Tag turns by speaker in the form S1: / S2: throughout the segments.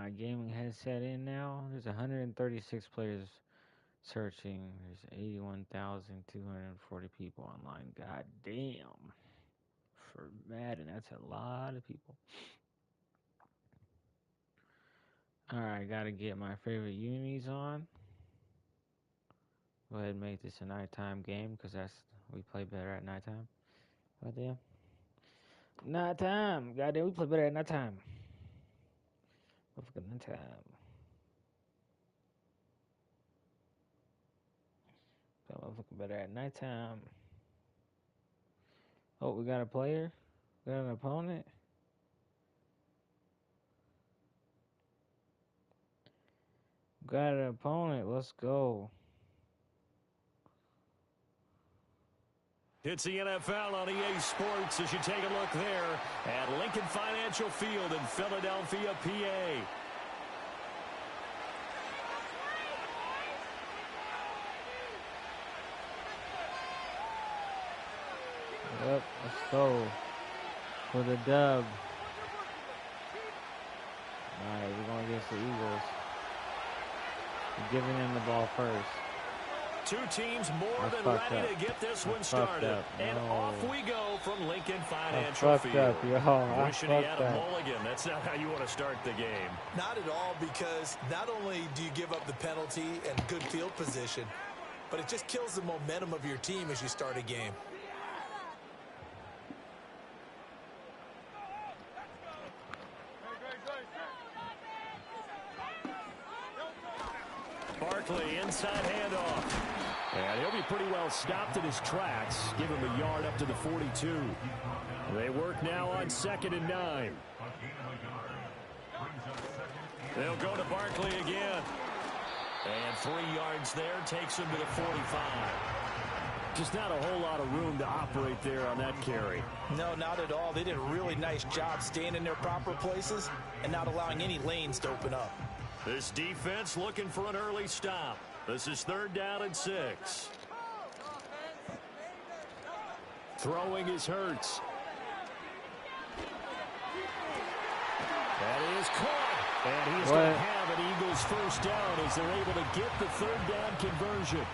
S1: my gaming headset in now. There's 136 players searching. There's 81,240 people online. God damn. For Madden, that's a lot of people. Alright, gotta get my favorite unis on. Go ahead and make this a nighttime game because we play better at nighttime. Goddamn. Nighttime. Goddamn, we play better at nighttime. Motherfucking nighttime. Play motherfucking better at nighttime. Oh, we got a player? We got an opponent? Got an opponent. Let's go.
S2: It's the NFL on EA Sports as you take a look there at Lincoln Financial Field in Philadelphia, PA.
S1: Yep, let's go for the dub. Alright, we're going against the Eagles. We're giving them the ball first.
S2: Two teams more than ready to get this one started. And off we go from Lincoln Financial Field. Wishing he had a mulligan. That's not how you want to start the game.
S3: Not at all, because not only do you give up the penalty and good field position, but it just kills the momentum of your team as you start a game.
S2: Barkley, inside handoff. And he'll be pretty well stopped in his tracks. Give him a yard up to the 42. They work now on 2nd and 9. They'll go to Barkley again. And 3 yards there takes him to the 45. Just not a whole lot of room to operate there on that carry.
S3: No, not at all. They did a really nice job staying in their proper places and not allowing any lanes to open up.
S2: This defense looking for an early stop. This is 3rd down and 6. Throwing is Hurts. That is caught. And he is going to have an Eagles first down as they're able to get the 3rd down conversion.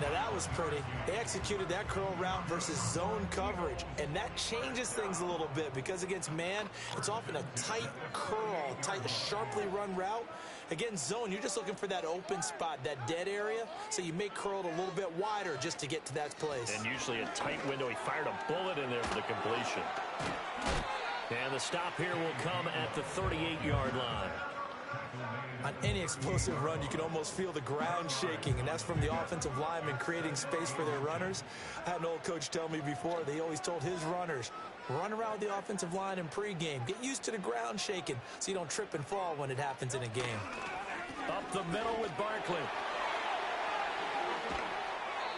S3: Now that was pretty. They executed that curl route versus zone coverage, and that changes things a little bit because against man, it's often a tight curl, tight, sharply run route. Against zone, you're just looking for that open spot, that dead area, so you make curl a little bit wider just to get to that place.
S2: And usually a tight window. He fired a bullet in there for the completion. And the stop here will come at the 38-yard line.
S3: On any explosive run, you can almost feel the ground shaking, and that's from the offensive linemen creating space for their runners. I had an old coach tell me before, they always told his runners, run around the offensive line in pregame. Get used to the ground shaking so you don't trip and fall when it happens in a game.
S2: Up the middle with Barkley.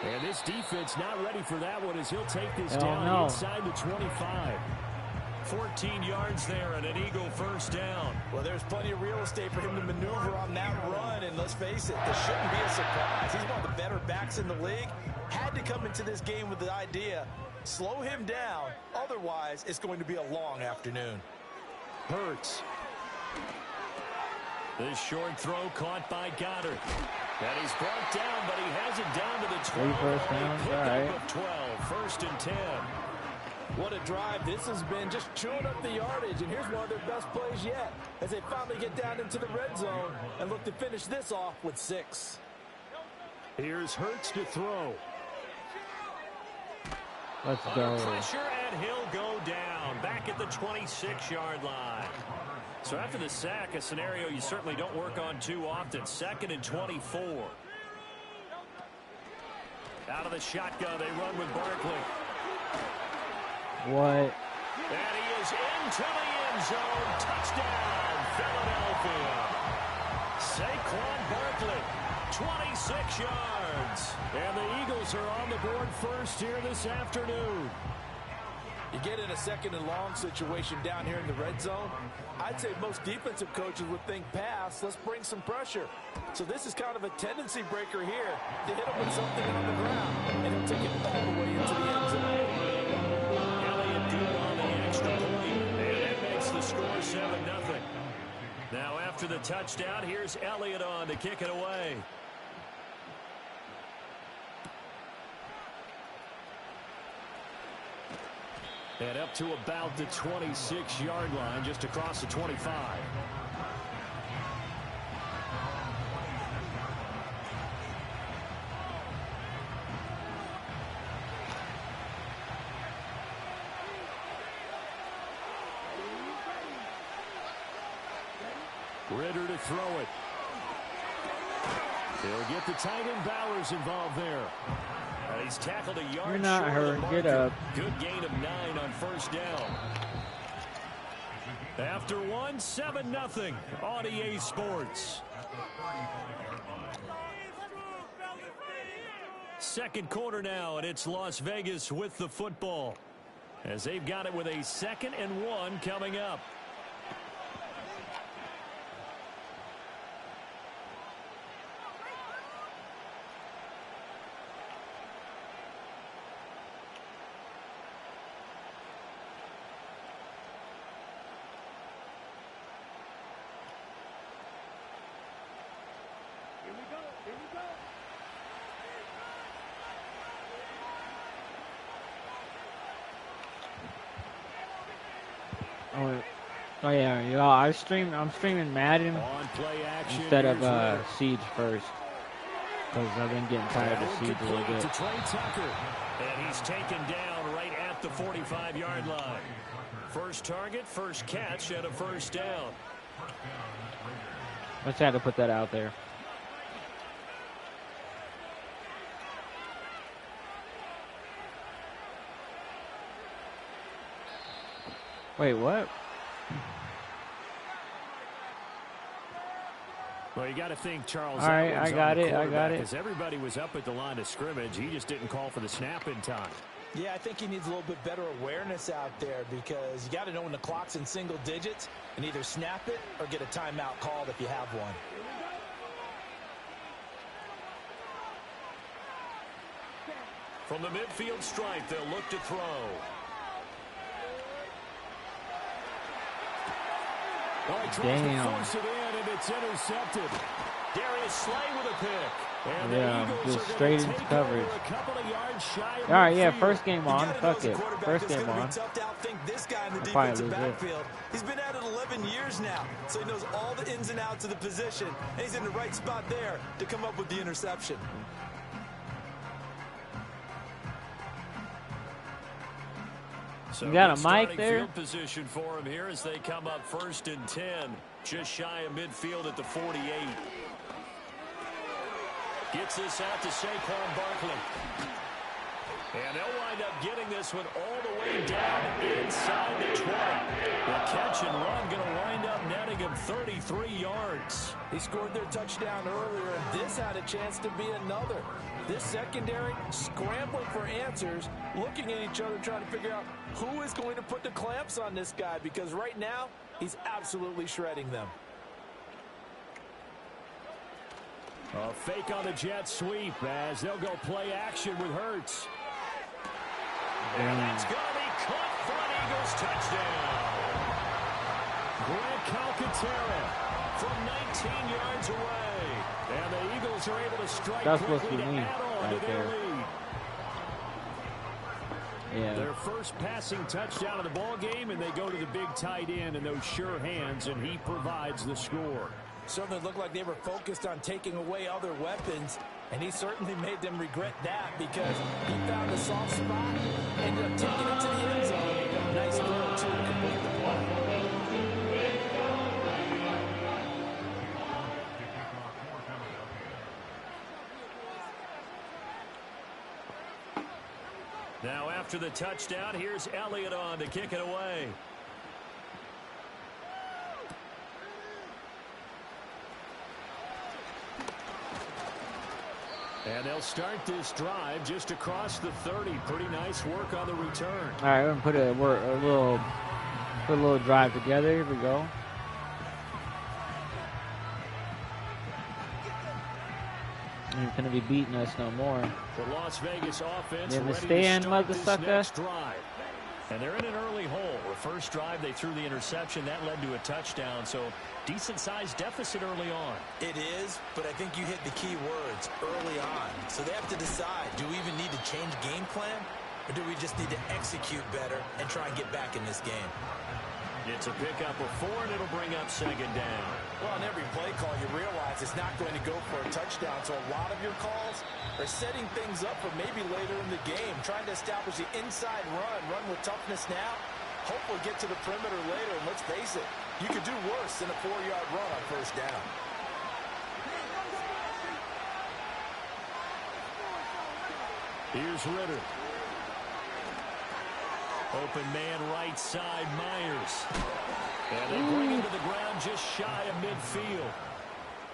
S2: And this defense not ready for that one as he'll take this down inside the 25. 14 yards there and an Eagle first down.
S3: Well, there's plenty of real estate for him to maneuver on that run, and let's face it, this shouldn't be a surprise. He's one of the better backs in the league. Had to come into this game with the idea, slow him down, otherwise it's going to be a long afternoon.
S2: Hurts. This short throw caught by Goddard. And he's brought down, but he has it down to the 12.
S1: First down. All right.
S2: Of 12, 1st and 10.
S3: What a drive. This has been just chewing up the yardage, and here's one of their best plays yet as they finally get down into the red zone and look to finish this off with 6.
S2: Here's Hurts to throw.
S1: Let's go.
S2: Under pressure, and he'll go down back at the 26-yard line. So after the sack, a scenario you certainly don't work on too often. 2nd and 24. Out of the shotgun, they run with Barkley.
S1: What?
S2: And he is into the end zone. Touchdown, Philadelphia. Saquon Barkley, 26 yards. And the Eagles are on the board first here this afternoon.
S3: You get in a 2nd and long situation down here in the red zone. I'd say most defensive coaches would think pass. Let's bring some pressure. So this is kind of a tendency breaker here to hit him with something on the ground. And he'll take it all the way into the end zone.
S2: Elliott good on the extra point. And that makes the score 7-0. Now after the touchdown, here's Elliott on to kick it away. And up to about the 26-yard line, just across the 25. Ritter to throw it. He'll get the tight end Bowers involved there. He's tackled a yard.
S1: You're not hurt. Get up.
S2: Good gain of 9 on first down. After 7-0 on EA Sports. Second quarter now, and it's Las Vegas with the football, as they've got it with a 2nd and 1 coming up.
S1: Oh yeah, I'm streaming Madden instead of Siege first, because I've been getting tired of Siege a little bit.
S2: And he's taken down right at the 45-yard line. First target, first catch, and a first down.
S1: Let's have to put that out there. Wait, what?
S2: Well, you got to think, Charles.
S1: All right, I got it.
S2: Because everybody was up at the line of scrimmage. He just didn't call for the snap in time.
S3: Yeah, I think he needs a little bit better awareness out there, because you got to know when the clock's in single digits and either snap it or get a timeout called if you have one.
S2: From the midfield stripe, they'll look to throw.
S1: Damn.
S2: Force it in, and it's intercepted. Darius Slay with a pick. And
S1: yeah, just straight into coverage.
S2: All
S1: right, yeah, first game on. Fuck it. First game on.
S3: Tough to outthink this guy in the defensive backfield. He's been at it 11 years now, so he knows all the ins and outs of the position, and he's in the right spot there to come up with the interception.
S2: So
S1: you got a mic there?
S2: Field position for him here as they come up 1st and 10, just shy of midfield at the 48. Gets this out to Saquon Barkley. And they'll wind up getting this one all the way down inside the 20. The catch and run going to wind up netting him 33 yards.
S3: He scored their touchdown earlier, and this had a chance to be another. This secondary scrambling for answers, looking at each other, trying to figure out who is going to put the clamps on this guy, because right now he's absolutely shredding them.
S2: A fake on the jet sweep as they'll go play action with Hurts. And that's going to be caught for an Eagles touchdown. Grant Calcaterra from 19 yards away. And the Eagles are able to strike quickly to add on to their lead.
S1: Yeah.
S2: Their first passing touchdown of the ball game, and they go to the big tight end in those sure hands, and he provides the score.
S3: Certainly looked like they were focused on taking away other weapons, and he certainly made them regret that, because he found a soft spot and ended up taking it to the end zone. Nice throw, too, to complete the play.
S2: Now after the touchdown, here's Elliott on to kick it away. And they'll start this drive just across the 30. Pretty nice work on the return.
S1: All right, we're gonna put a little drive together. Here we go. Ain't gonna be beating us no more.
S2: The Las Vegas offense
S1: in the
S2: ready
S1: stand,
S2: to start
S1: motherfucker.
S2: this next drive. And they're in an early hole. The first drive, they threw the interception. That led to a touchdown. So decent-sized deficit early on.
S3: It is, but I think you hit the key words, early on. So they have to decide, do we even need to change game plan? Or do we just need to execute better and try and get back in this game?
S2: It's a pickup of 4, and it'll bring up second down.
S3: Well, on every play call, you realize it's not going to go for a touchdown. So a lot of your calls are setting things up for maybe later in the game, trying to establish the inside run with toughness now, hopefully get to the perimeter later. And let's face it, you could do worse than a 4-yard run on first down.
S2: Here's Ritter. Open man right side, Myers. And they bring him to the ground just shy of midfield.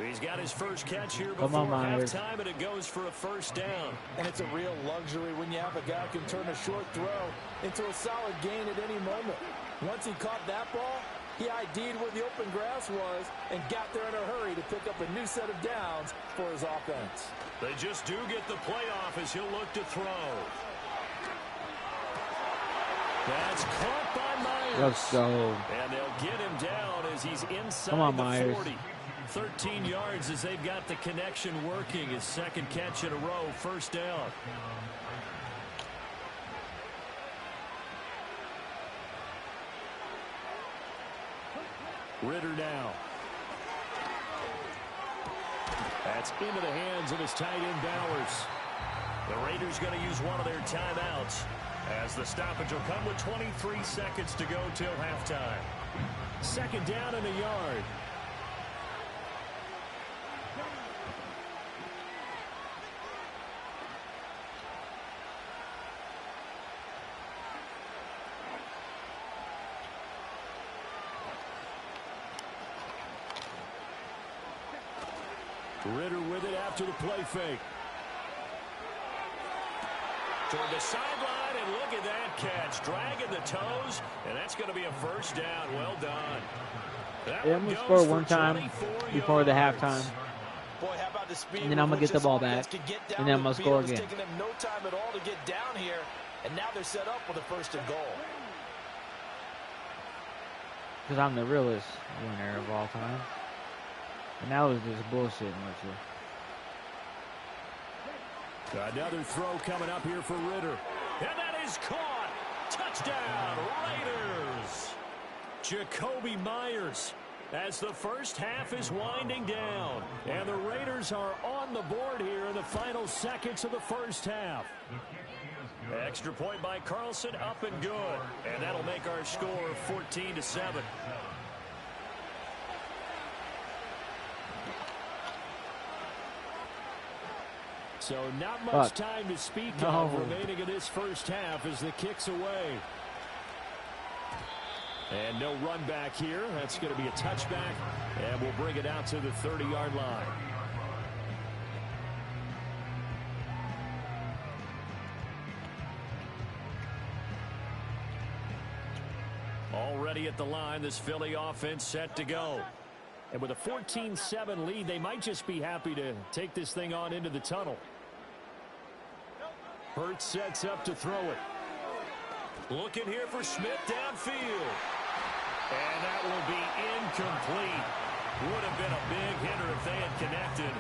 S2: He's got his first catch here before halftime, and it goes for a first down.
S3: And it's a real luxury when you have a guy who can turn a short throw into a solid gain at any moment. Once he caught that ball, he ID'd where the open grass was and got there in a hurry to pick up a new set of downs for his offense.
S2: They just do get the playoff as he'll look to throw. That's caught by Myers.
S1: Let's go.
S2: And they'll get him down as he's inside the 40. 13 yards as they've got the connection working. His second catch in a row, first down. Ritter now. That's into the hands of his tight end Bowers. The Raiders going to use one of their timeouts, as the stoppage will come with 23 seconds to go till halftime. Second down and a yard. Ritter with it after the play fake. Toward the sideline, and look at that catch. Dragging the toes, and that's going to be a first down. Well done.
S1: Yeah, I'm going to score one time before the halftime.
S3: Boy, how about the speed?
S1: And then I'm going to get the ball back. And then I'm going to score again.
S3: It's taking them no time at all to get down here. And now they're set up with a first and goal.
S1: Because I'm the realest winner of all time. And that was just bullshitting with you.
S2: Another throw coming up here for Ritter. And that is caught. Touchdown, Raiders. Jacoby Myers, as the first half is winding down. And the Raiders are on the board here in the final seconds of the first half. Extra point by Carlson, up and good. And that'll make our score 14-7. So not much time to speak of remaining in this first half as the kick's away. And no run back here. That's going to be a touchback, and we'll bring it out to the 30-yard line. Already at the line, this Philly offense set to go. And with a 14-7 lead, they might just be happy to take this thing on into the tunnel. Hurts sets up to throw it. Looking here for Smith downfield. And that will be incomplete. Would have been a big hitter if they had connected.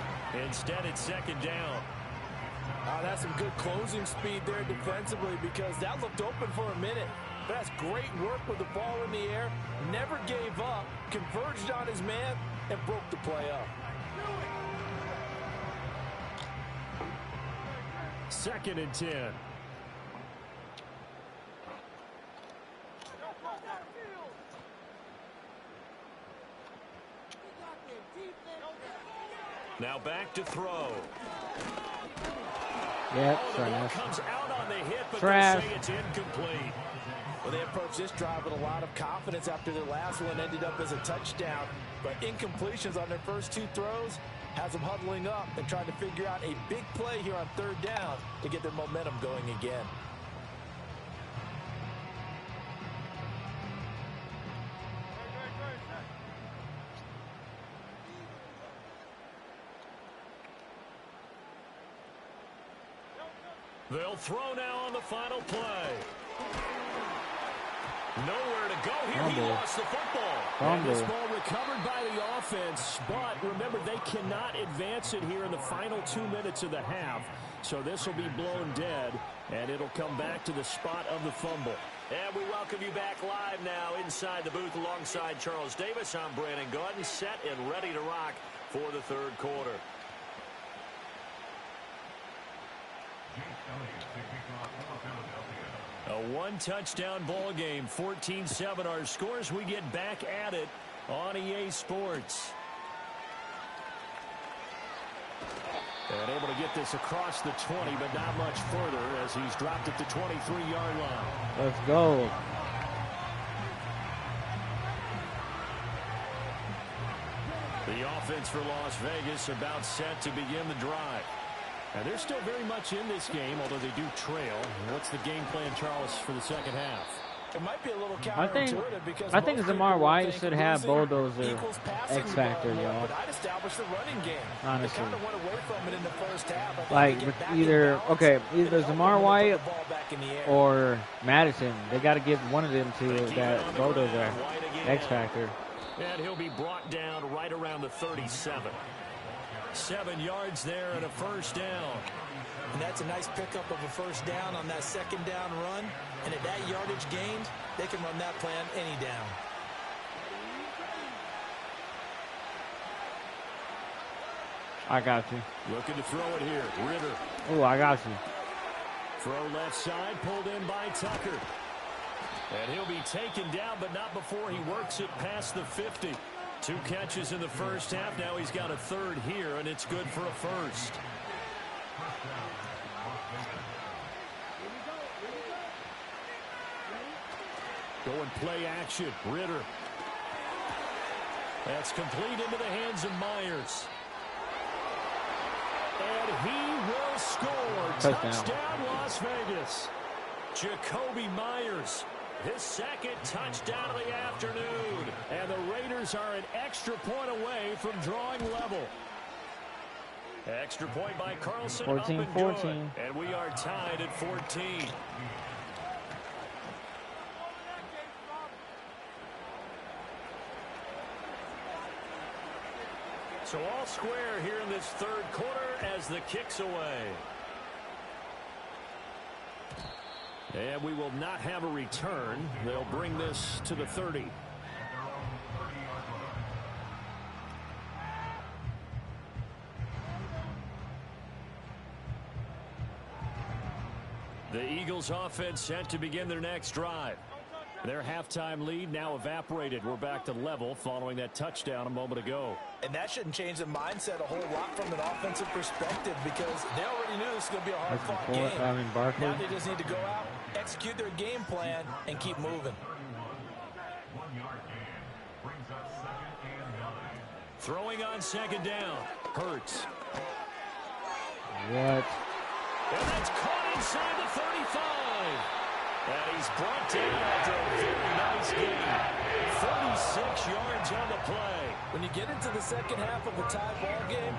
S2: Instead, it's second down.
S3: That's some good closing speed there defensively, because that looked open for a minute. But that's great work with the ball in the air. Never gave up. Converged on his man and broke the play up.
S2: Second and 10. Now back to throw.
S1: Yep,
S2: the ball comes out on the hit, but they say it's incomplete.
S3: Well, they approached this drive with a lot of confidence after their last one ended up as a touchdown. But incompletions on their first two throws has them huddling up and trying to figure out a big play here on third down to get their momentum going again.
S2: They'll throw now on the final play. Nowhere to go here. He lost the football. And this ball recovered by the offense, but remember, they cannot advance it here in the final 2 minutes of the half. So this will be blown dead, and it'll come back to the spot of the fumble.
S4: And we welcome you back live now inside the booth alongside Charles Davis. I'm Brandon Gaudin, set and ready to rock for the third quarter.
S2: A one-touchdown ball game, 14-7 our scores. We get back at it on EA Sports. And able to get this across the 20, but not much further as he's dropped at the 23-yard line.
S1: Let's go.
S2: The offense for Las Vegas about set to begin the drive. And they're still very much in this game, although they do trail. What's the game plan, Charles, for the second half?
S3: It might be a little counterintuitive because
S1: I think Zamar White should have bulldozer X factor, y'all. Honestly,
S3: kind of went away from it in the first half.
S1: like either Zamar White or Madison, they got to give one of them to that bulldozer X factor.
S2: And he'll be brought down right around the 37. 7 yards there and a first down.
S3: And that's a nice pickup of a first down on that second down run. And at that yardage gained, they can run that plan any down.
S1: I got you.
S2: Looking to throw it here. Ritter.
S1: Oh, I got you.
S2: Throw left side, pulled in by Tucker. And he'll be taken down, but not before he works it past the 50. 2 catches in the first half. Now he's got a third here, and it's good for a first. Going play action. Ritter. That's complete into the hands of Myers. And he will score. Touchdown, Las Vegas. Jacoby Myers. His second touchdown of the afternoon. And the Raiders are an extra point away from drawing level. Extra point by Carlson.
S1: 14-14.
S2: And we are tied at 14. So all square here in this third quarter as the kick's away. And we will not have a return. They'll bring this to the 30. The Eagles offense set to begin their next drive. Their halftime lead now evaporated. We're back to level following that touchdown a moment ago.
S3: And that shouldn't change the mindset a whole lot from an offensive perspective because they already knew this was going to be a hard-fought game. Now they just need to go out, execute their game plan, and keep moving.
S2: Throwing on second down. Hurts.
S1: What?
S2: And that's caught inside the 35. And he's brought down after a very nice game. 36 yards on the play.
S3: When you get into the second half of a tie ball game,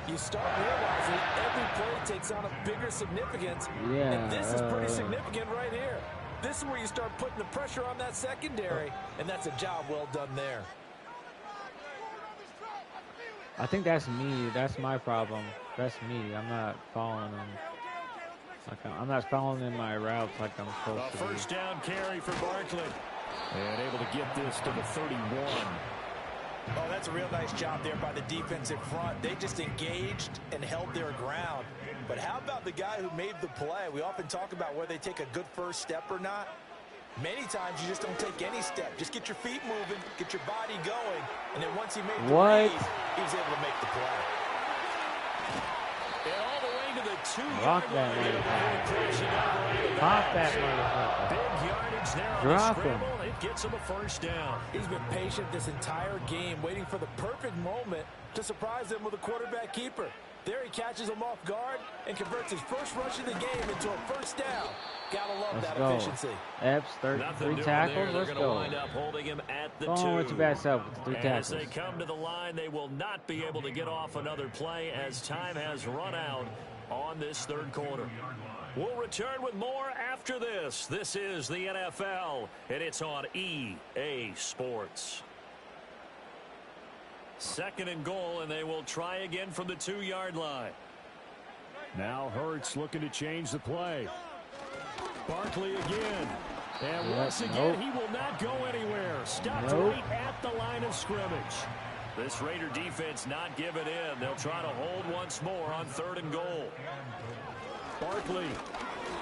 S3: you start realizing every play takes on a bigger significance.
S1: Yeah.
S3: And this is pretty significant right here. This is where you start putting the pressure on that secondary, and that's a job well done there.
S1: I think that's me. That's my problem. That's me. I'm not following them. I'm not following in my routes like I'm supposed to.
S2: First down carry for Barkley. And able to get this to the 31.
S3: Oh, that's a real nice job there by the defensive front. They just engaged and held their ground. But how about the guy who made the play? We often talk about whether they take a good first step or not. Many times you just don't take any step. Just get your feet moving, get your body going, and then once he made the read, he was able to make the play.
S2: And all the way to the 2-yard
S1: Rock that motherfucker. Pop that motherfucker.
S2: Big yardage there on
S1: Drop
S2: the scramble.
S1: him.
S2: It gets him a first down.
S3: He's been patient this entire game, waiting for the perfect moment to surprise them with a quarterback keeper. There he catches him off guard and converts his first rush of the game into a first down. Gotta love that efficiency.
S1: Epps, 3 tackles. Let's go.
S2: Wind up holding him at the 2.
S1: Go on with your bad self with the 3 tackles.
S2: As they come to the line, they will not be able to get off another play as time has run out on this third quarter.
S4: We'll return with more after this. This is the NFL, and it's on EA Sports. 2nd and goal, and they will try again from the 2-yard line.
S2: Now Hurts looking to change the play. Barkley again. And once again, he will not go anywhere. Stopped right at the line of scrimmage.
S4: This Raider defense not giving in. They'll try to hold once more on 3rd and goal.
S2: Barkley.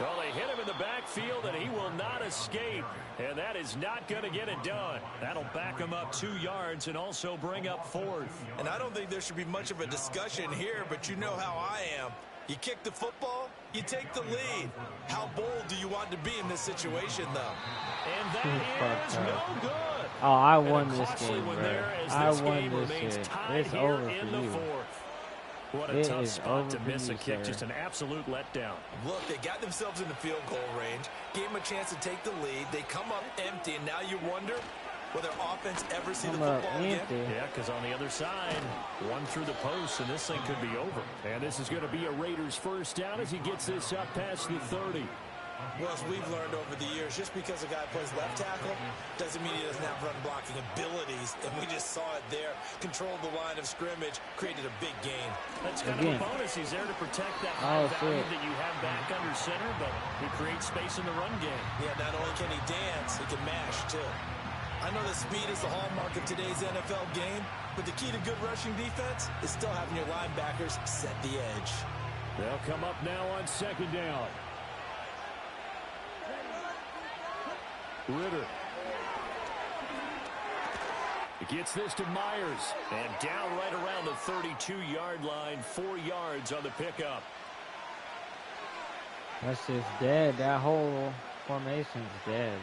S4: Well, they hit him in the backfield, and he will not escape. And that is not going to get it done. That'll back him up 2 yards and also bring up 4th.
S3: And I don't think there should be much of a discussion here, but you know how I am. You kick the football, you take the lead. How bold do you want to be in this situation, though?
S4: And that is no good.
S1: Oh, I won this game, bro. I won this shit. It's over for you.
S4: What a tough spot to miss a kick. Just an absolute letdown.
S3: Look, they got themselves in the field goal range, gave them a chance to take the lead. They come up empty, and now you wonder, will their offense ever see the football again?
S4: Yeah, because on the other side, one through the post, and this thing could be over.
S2: And this is going to be a Raiders first down as he gets this up past the 30.
S3: Well, as we've learned over the years, just because a guy plays left tackle doesn't mean he doesn't have run blocking abilities. And we just saw it there. Controlled the line of scrimmage, created a big gain.
S4: That's kind of a bonus. He's there to protect that high value that you have back under center, but he creates space in the run game.
S3: Yeah, not only can he dance, he can mash, too. I know that speed is the hallmark of today's NFL game, but the key to good rushing defense is still having your linebackers set the edge.
S2: They'll come up now on 2nd down. Ritter. He gets this to Myers.
S4: And down right around the 32-yard line, 4 yards on the pickup.
S1: That's just dead. That whole formation's dead.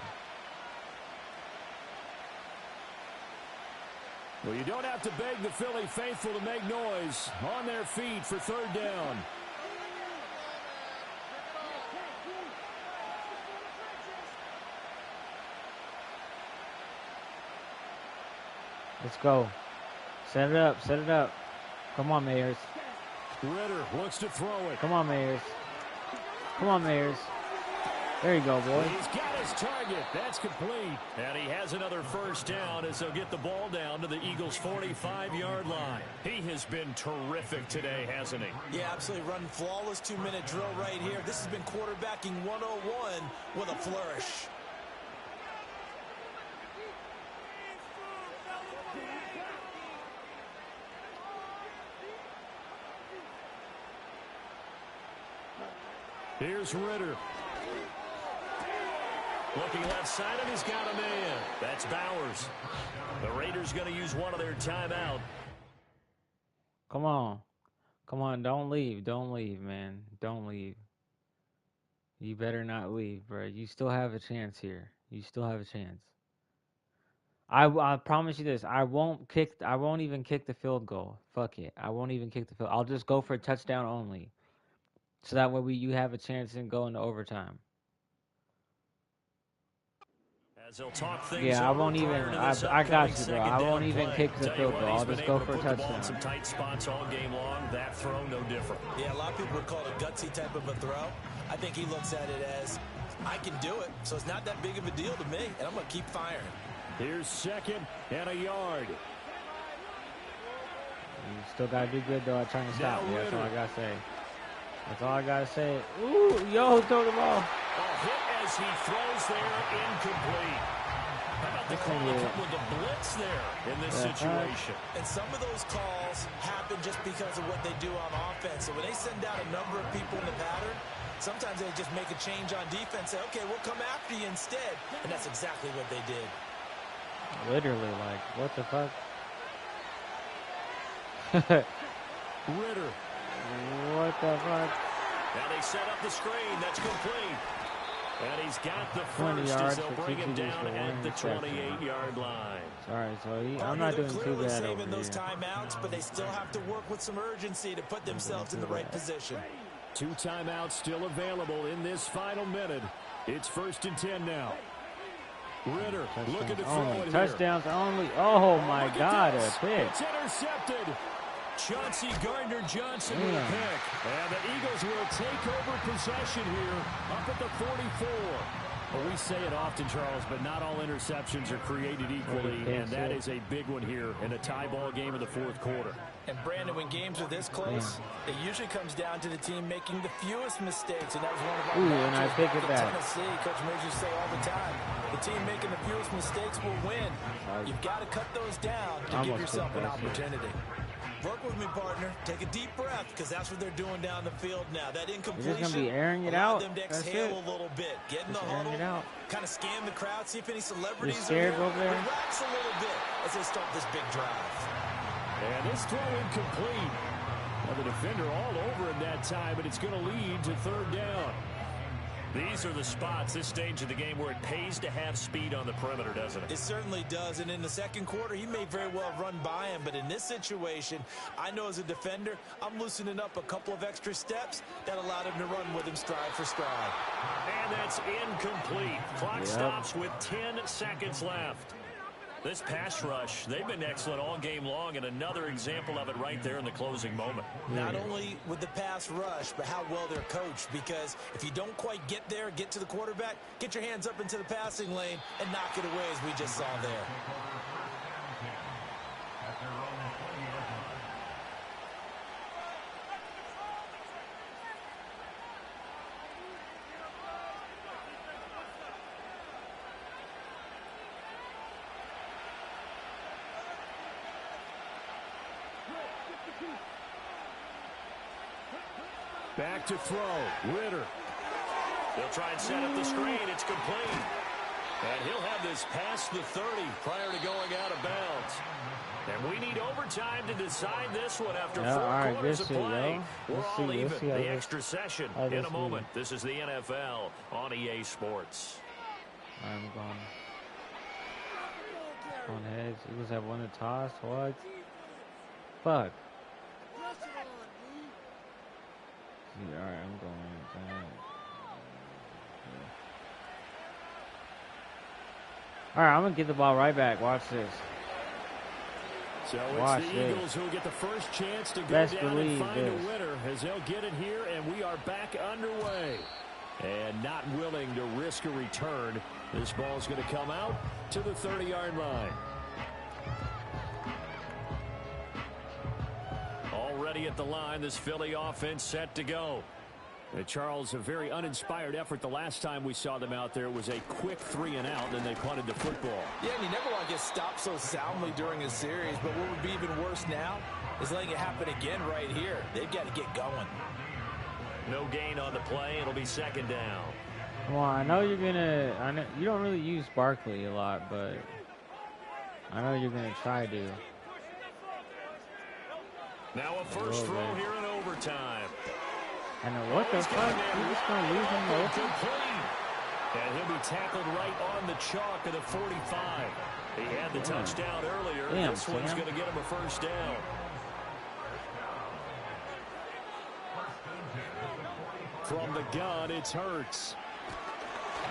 S2: Well, you don't have to beg the Philly faithful to make noise. On their feet for 3rd down.
S1: Let's go. Set it up. Set it up. Come on, Mayers.
S2: Ritter looks to throw it.
S1: Come on, Mayers. Come on, Mayers. There you go, boy.
S2: He's got his target. That's complete.
S4: And he has another first down as they'll get the ball down to the Eagles' 45-yard line. He has been terrific today, hasn't he?
S3: Yeah, absolutely. Running flawless 2-minute drill right here. This has been quarterbacking 101 with a flourish.
S2: Here's Ritter.
S4: Looking left side, and he's got a man. That's Bowers. The Raiders going to use one of their timeout.
S1: Come on. Come on, don't leave. Don't leave, man. Don't leave. You better not leave, bro. You still have a chance here. You still have a chance. I promise you this. I won't even kick the field goal. Fuck it. I won't even kick the field. I'll just go for a touchdown only. So that way you have a chance and go into overtime.
S4: As they'll talk things
S1: yeah, I won't even. I got you, bro. I won't even kick the field goal. I'll just go for a touchdown.
S4: Some tight spots all game long. That throw, no different.
S3: Yeah, a lot of people would call it a gutsy type of a throw. I think he looks at it as, I can do it, so it's not that big of a deal to me, and I'm going to keep firing.
S2: Here's 2nd and a yard.
S1: You still got to do good, though, at trying to stop. Yeah, that's all I got to say. That's all I got to say. Ooh, yo, throw the ball.
S4: A hit as he throws there, incomplete. How about the call with the blitz there in this situation?
S3: And some of those calls happen just because of what they do on offense. So when they send out a number of people in the pattern, sometimes they just make a change on defense, say, okay, we'll come after you instead. And that's exactly what they did.
S1: Literally, like, what the fuck?
S2: Ritter.
S1: What the fuck?
S4: Now they set up the screen. That's complete. And he's got the first as they'll bring him down at the 28-yard line.
S1: Sorry, so I'm not doing too bad over
S3: saving those
S1: here.
S3: timeouts, but they still have to work with some urgency to put themselves in the right position.
S2: 2 timeouts still available in this final minute. It's 1st and 10 now. Ritter looking to throw it here.
S1: Touchdowns only. Oh, my God, a pick.
S2: It's intercepted.
S4: Chauncey Gardner-Johnson with a pick. And the Eagles will take over possession here up at the 44. Well, we say it often, Charles, but not all interceptions are created equally, and that is a big one here in a tie ball game in the fourth quarter.
S3: And, Brandon, when games are this close, it usually comes down to the team making the fewest mistakes, and that was one of our matches back in Tennessee. Coach Majors say all the time, the team making the fewest mistakes will win. You've got to cut those down to give yourself an opportunity. Work with me, partner. Take a deep breath, because that's what they're doing down the field now. That incompletion,
S1: you're just gonna be airing it out.
S3: Them to exhale a little bit. Get in the huddle, kind of scan the crowd, see if any celebrities
S1: are here. Over there.
S3: Relax a little bit as they start this big drive.
S4: And this throw incomplete. Well, the defender all over him that time, but it's going to lead to third down. These are the spots, this stage of the game, where it pays to have speed on the perimeter, doesn't it?
S3: It certainly does, and in the second quarter, he may very well run by him, but in this situation, I know as a defender, I'm loosening up a couple of extra steps that allowed him to run with him stride for stride.
S4: And that's incomplete. Clock stops with 10 seconds left. This pass rush, they've been excellent all game long, and another example of it right there in the closing moment.
S3: Not only with the pass rush, but how well they're coached, because if you don't quite get there, get to the quarterback, get your hands up into the passing lane and knock it away as we just saw there.
S4: Back to throw. Ritter. They'll try and set up the screen. It's complete. And he'll have this past the 30 prior to going out of bounds. And we need overtime to decide this one after 4 quarters of play. We're all even. The extra session in a moment. This is the NFL on EA Sports.
S1: I'm going. On heads. Eagles have won the toss. What? Fuck. All right, I'm going. All right, I'm gonna get the ball right back. Watch this.
S4: So it's the Eagles who will get the first chance to go down and find a winner as they'll get it here, and we are back underway. And not willing to risk a return. This ball's going to come out to the 30-yard line. Already at the line, this Philly offense set to go. Charles, a very uninspired effort the last time we saw them out there. It was a quick 3-and-out, and then they punted the football.
S3: Yeah, and you never want to get stopped so soundly during a series, but what would be even worse now is letting it happen again right here. They've got to get going.
S4: No gain on the play. It'll be second down.
S1: Well, I know you're gonna. I know you don't really use Barkley a lot, but I know you're gonna try to.
S4: Now a first throw here in overtime.
S1: I know what the fuck. He's just gonna lose him open.
S4: And he'll be tackled right on the chalk of the 45. He had the touchdown earlier.
S1: Damn,
S4: this one's going to get him a first down. From the gun, it's Hurts.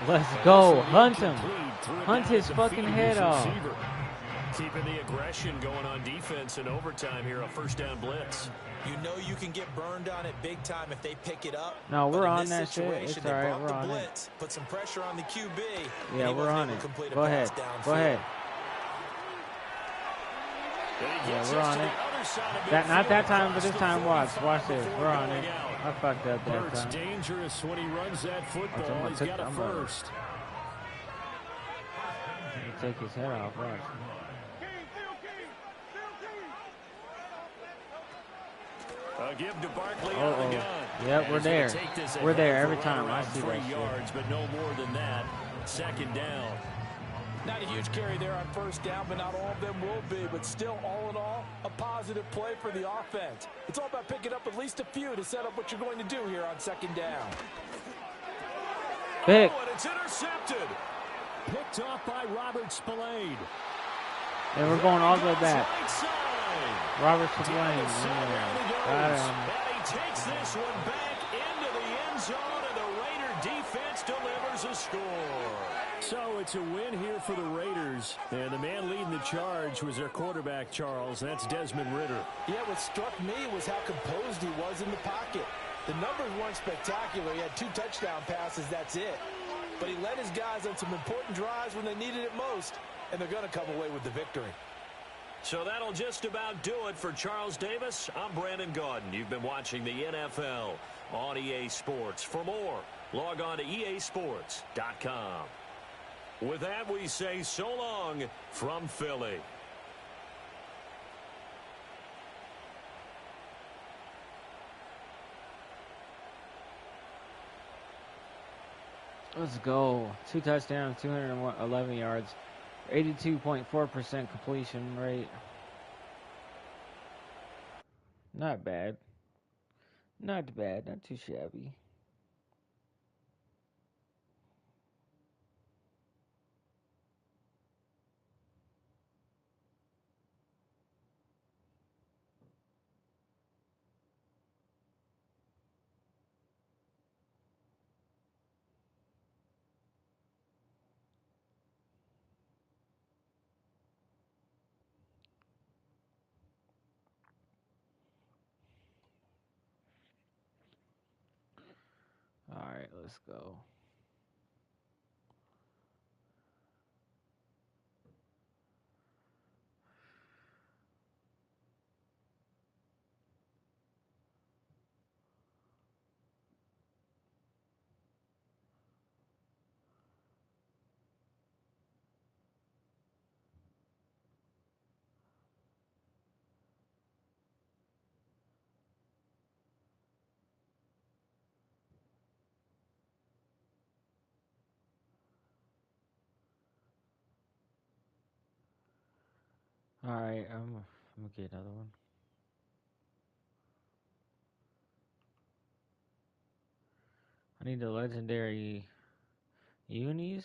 S1: Let's go. Hunt him. Hunt his fucking head off.
S4: Keeping the aggression going on defense in overtime here, a first down blitz.
S3: You know you can get burned on it big time if they pick it up.
S1: No, we're on that shit. It's all right. We're on it.
S3: Put some pressure on the QB.
S1: Yeah, we're on it. Go ahead. Go ahead. Yeah, we're on it. Not that time, but this time, watch. Watch this. We're on it. I fucked up that time.
S4: Dangerous when he runs that football. He's got a first.
S1: Take his head off. Watch.
S4: Give to Barkley out of the gun.
S1: Yep, we're there. We're there every time. I see that
S4: yards, but no more than that. Second down.
S3: Not a huge carry there on first down, but not all of them will be. But still, all in all, a positive play for the offense. It's all about picking up at least a few to set up what you're going to do here on second down.
S1: Pick.
S4: Oh, and it's intercepted. Picked off by Robert Spillane.
S1: And we're going all the way back. Robert Spillane.
S4: And he takes this one back into the end zone, and the Raider defense delivers a score. So it's a win here for the Raiders. And the man leading the charge was their quarterback, Charles. That's Desmond Ridder.
S3: Yeah, what struck me was how composed he was in the pocket. The numbers weren't spectacular. He had 2 touchdown passes, that's it. But he led his guys on some important drives when they needed it most, and they're going to come away with the victory.
S4: So that'll just about do it for Charles Davis. I'm Brandon Gaudin. You've been watching the NFL on EA Sports. For more, log on to easports.com. With that, we say so long from Philly.
S1: Let's go. 2 touchdowns, 211 yards, 82.4% completion rate. Not bad. Not bad. Not too shabby. All right, let's go. All right, I'm gonna get another one. I need the legendary unis.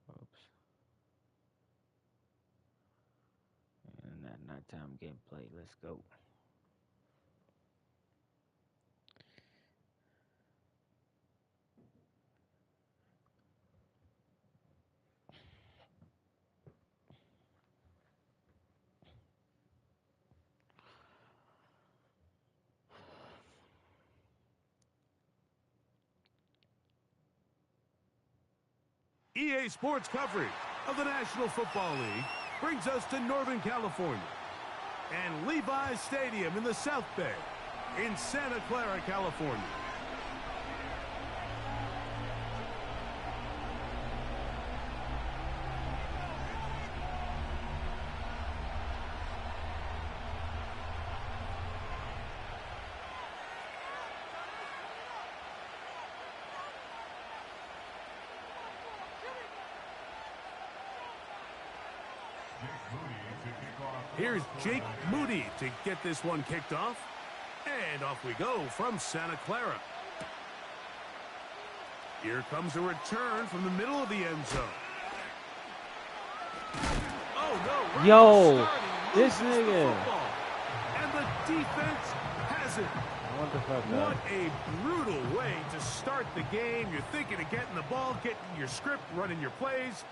S1: Oops. And that nighttime gameplay. Let's go.
S5: EA Sports coverage of the National Football League brings us to Northern California and Levi's Stadium in the South Bay in Santa Clara, California. Here's Jake Moody to get this one kicked off. And off we go from Santa Clara. Here comes a return from the middle of the end zone. Oh, no.
S1: Yo, this nigga.
S5: And the defense has it.
S1: What the fuck,
S5: What a brutal way to start the game. You're thinking of getting the ball, getting your script, running your plays.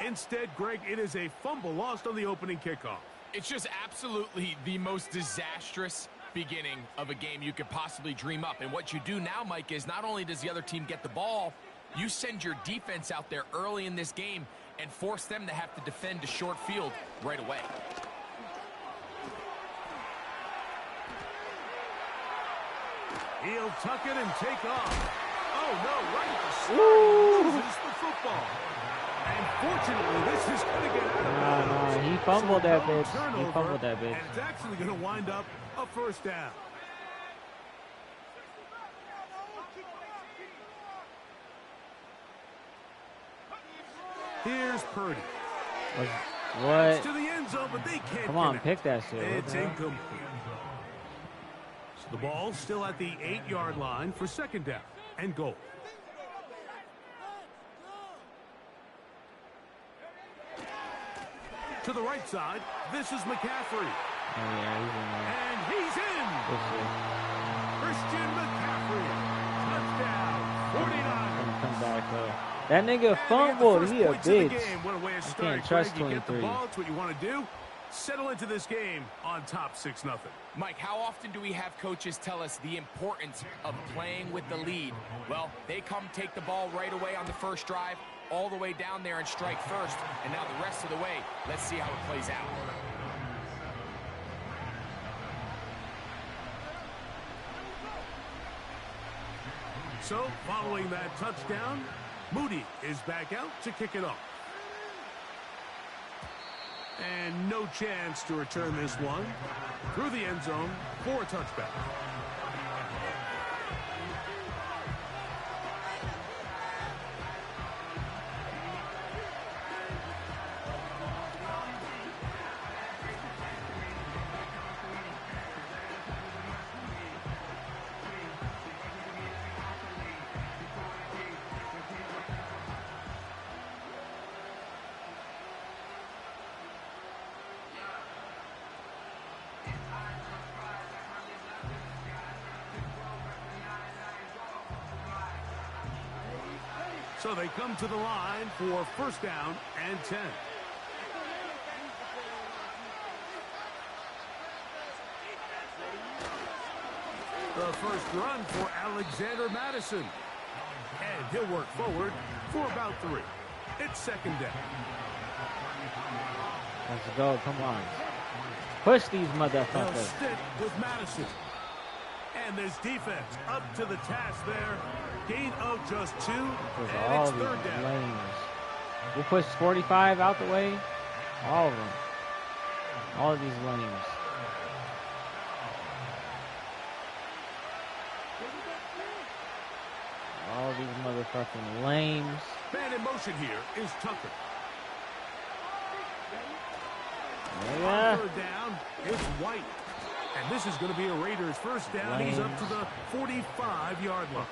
S5: Instead, Greg, it is a fumble lost on the opening kickoff.
S6: It's just absolutely the most disastrous beginning of a game you could possibly dream up. And what you do now, Mike, is not only does the other team get the ball, you send your defense out there early in this game and force them to have to defend a short field right away.
S5: He'll tuck it and take off. Oh, no, right at the start, he loses the football. And fortunately, this is going to get out of bounds.
S1: He fumbled that bitch.
S5: Turnover,
S1: He fumbled that bitch.
S5: And it's actually going to wind up a first down. Here's Purdy.
S1: What?
S5: To the end zone, but they can't
S1: Come on,
S5: connect.
S1: pick that shit.
S5: It's incomplete. So the ball's still at the 8-yard line for second down and goal. To the right side, this is McCaffrey.
S1: Oh, yeah, he's in there.
S5: And he's in. Christian McCaffrey. Touchdown,
S1: Gonna come back though. That nigga fumbled. He a bitch. You can't trust 23.
S5: You get the ball. It's what you want to do. Settle into this game on top 6-0.
S6: Mike, how often do we have coaches tell us the importance of playing with the lead? Well, they come take the ball right away on the first drive, all the way down there and strike first, and now the rest of the way, let's see how it plays out.
S5: So, following that touchdown, Moody is back out to kick it off. And no chance to return this one through the end zone for a touchback. So they come to the line for first down and 10. The first run for Alexander Madison. And he'll work forward for about 3. It's second down.
S1: Let's go. Come on. Push these
S5: They'll
S1: motherfuckers.
S5: stick with Madison. And this defense up to the task there. Gain of just 2.
S1: Because
S5: And
S1: all
S5: it's
S1: these
S5: third down.
S1: lanes. We push 45 out the way. All of them. All of these lanes. All these motherfucking lanes.
S5: Man in motion here is Tucker.
S1: Yeah.
S5: On third down, it's White. And this is going to be a Raiders first down. He's up to the 45-yard line.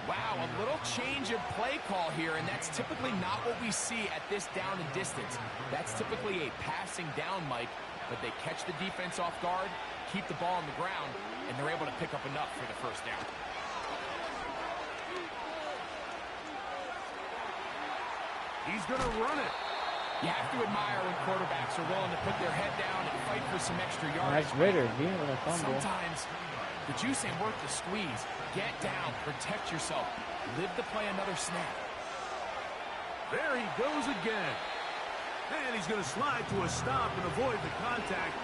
S6: Wow, a little change of play call here, and that's typically not what we see at this down and distance. That's typically a passing down, Mike, but they catch the defense off guard, keep the ball on the ground, and they're able to pick up enough for the first down.
S5: He's going to run it.
S6: You have to admire when quarterbacks are willing to put their head down and fight for some extra yards.
S1: Nice Ritter. He didn't want to fumble.
S6: Sometimes the juice ain't worth the squeeze. Get down, protect yourself, live to play another snap.
S5: There he goes again. And he's going to slide to a stop and avoid the contact.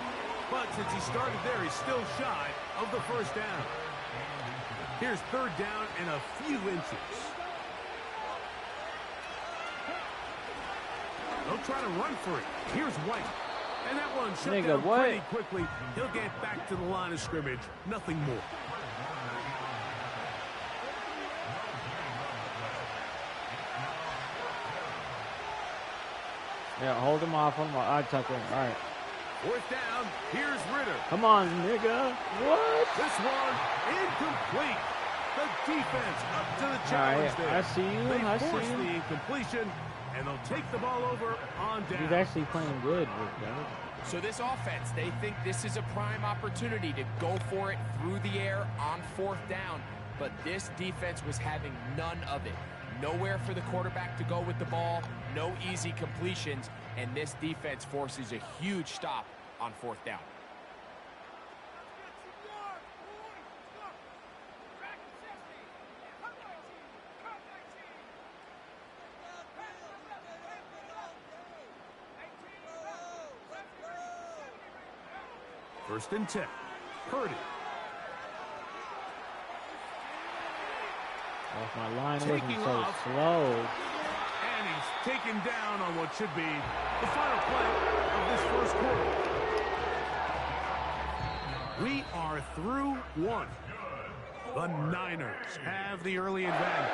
S5: But since he started there, he's still shy of the first down. Here's third down and a few inches. They'll try to run for it. Here's White. And that one shut down pretty quickly. He'll get back to the line of scrimmage. Nothing more.
S1: Yeah, hold him off. Hold him off. I tuck him. All right.
S5: Fourth down. Here's Ritter.
S1: Come on, nigga. What?
S5: This one incomplete. The defense up to the challenge
S1: right,
S5: there.
S1: I see you.
S5: They
S1: I
S5: force
S1: see you.
S5: the incompletion, and they'll take the ball over on down.
S1: He's actually playing good, Rick.
S6: So this offense, they think this is a prime opportunity to go for it through the air on fourth down. But this defense was having none of it. Nowhere for the quarterback to go with the ball, no easy completions, and this defense forces a huge stop on fourth down.
S5: First and 10. Purdy.
S1: If my line wasn't
S5: Taking
S1: so
S5: off.
S1: slow.
S5: And he's taken down on what should be the final play of this first quarter. We are through one. The Niners have the early advantage.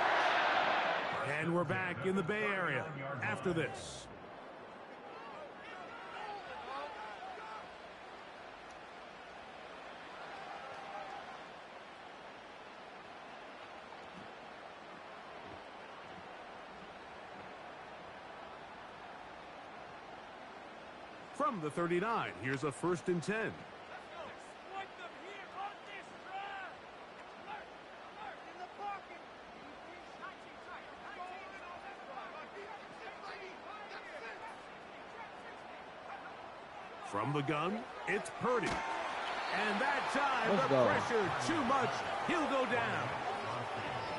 S5: And we're back in the Bay Area after this. From the 39, here's a first and 10. From the gun, it's Purdy. And that time,
S1: Let's
S5: the
S1: go.
S5: pressure too much. He'll go down.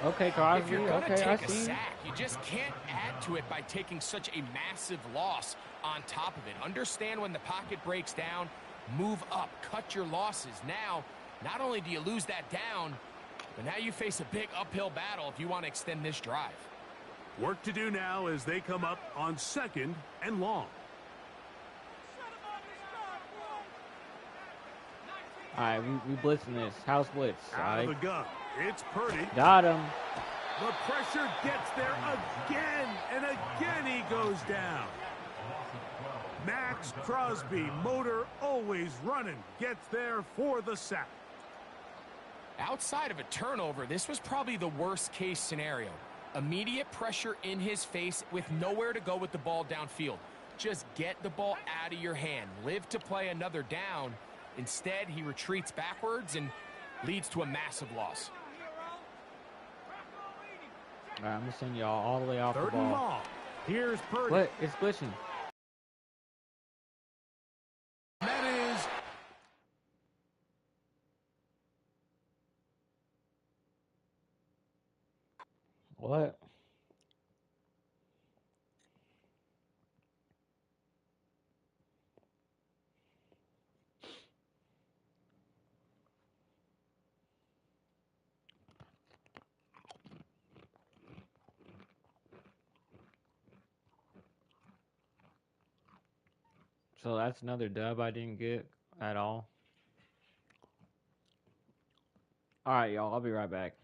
S1: Okay,
S6: If
S1: Crosby.
S6: you're going to
S1: Okay, I
S6: take a
S1: see.
S6: sack, you just can't add to it by taking such a massive loss on top of it. Understand when the pocket breaks down, move up, cut your losses. Now, not only do you lose that down, but now you face a big uphill battle if you want to extend this drive.
S5: Work to do now as they come up on 2nd and long.
S1: All right, we blitzing this. House blitz. All
S5: Out of
S1: right.
S5: the gun, it's Purdy.
S1: Got him.
S5: The pressure gets there again, and again he goes down. Max Crosby, motor always running, gets there for the sack.
S6: Outside of a turnover, this was probably the worst case scenario. Immediate pressure in his face with nowhere to go with the ball downfield. Just get the ball out of your hand. Live to play another down. Instead, he retreats backwards and leads to a massive loss.
S1: All right, I'm going to send y'all all the way off the
S5: 3rd and
S1: ball.
S5: long. Here's Purdy.
S1: What? It's glitching.
S5: That is
S1: What? So that's another dub I didn't get at all. All right, y'all. I'll be right back.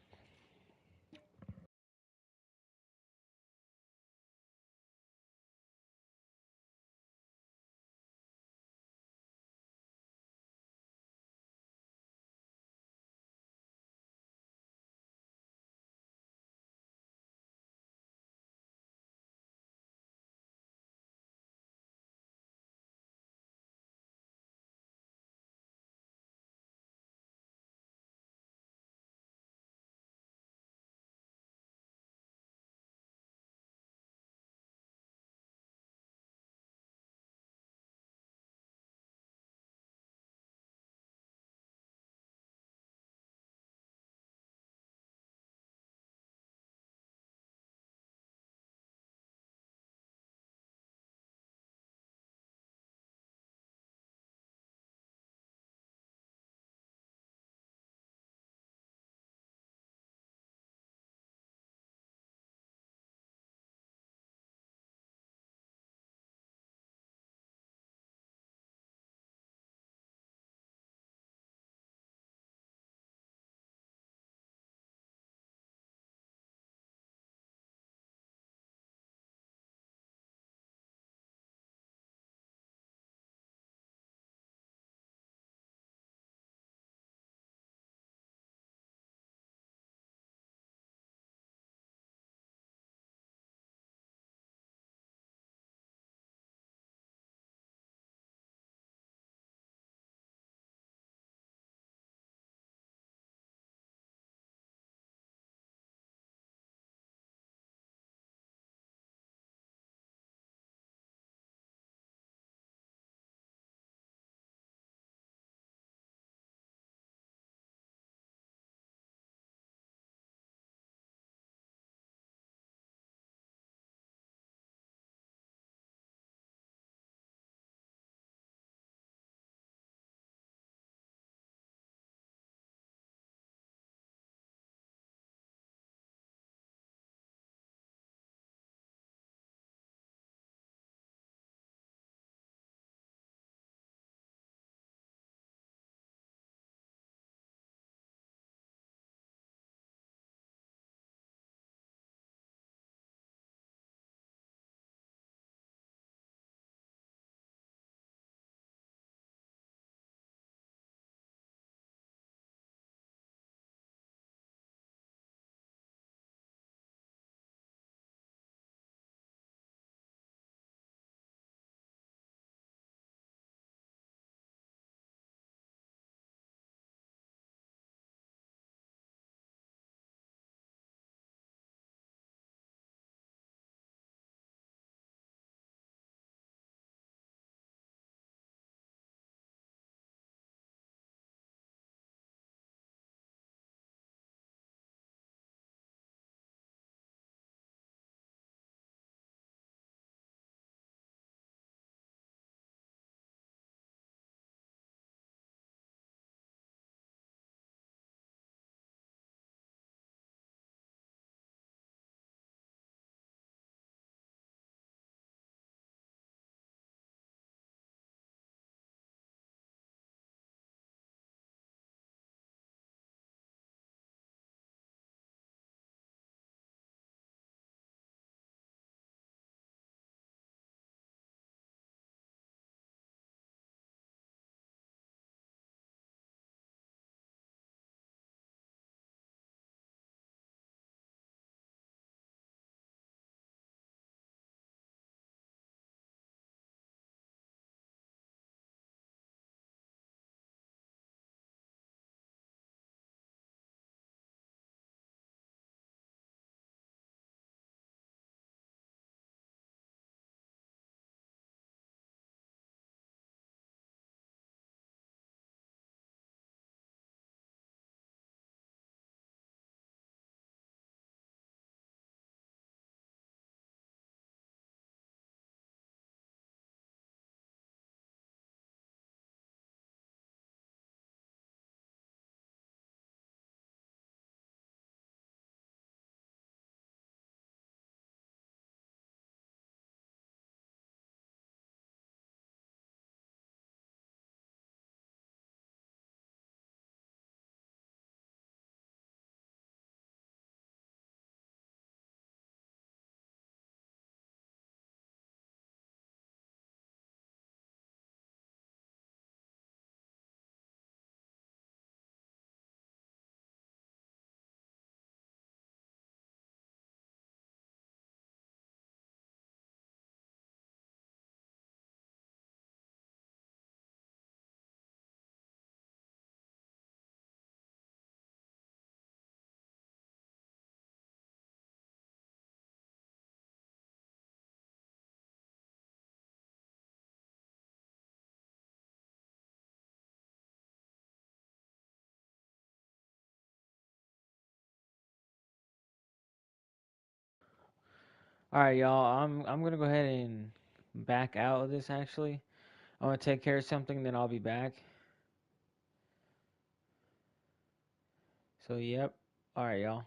S1: All right, y'all. I'm gonna go ahead and back out of this. Actually, I'm gonna take care of something, then I'll be back. So, yep. All right, y'all.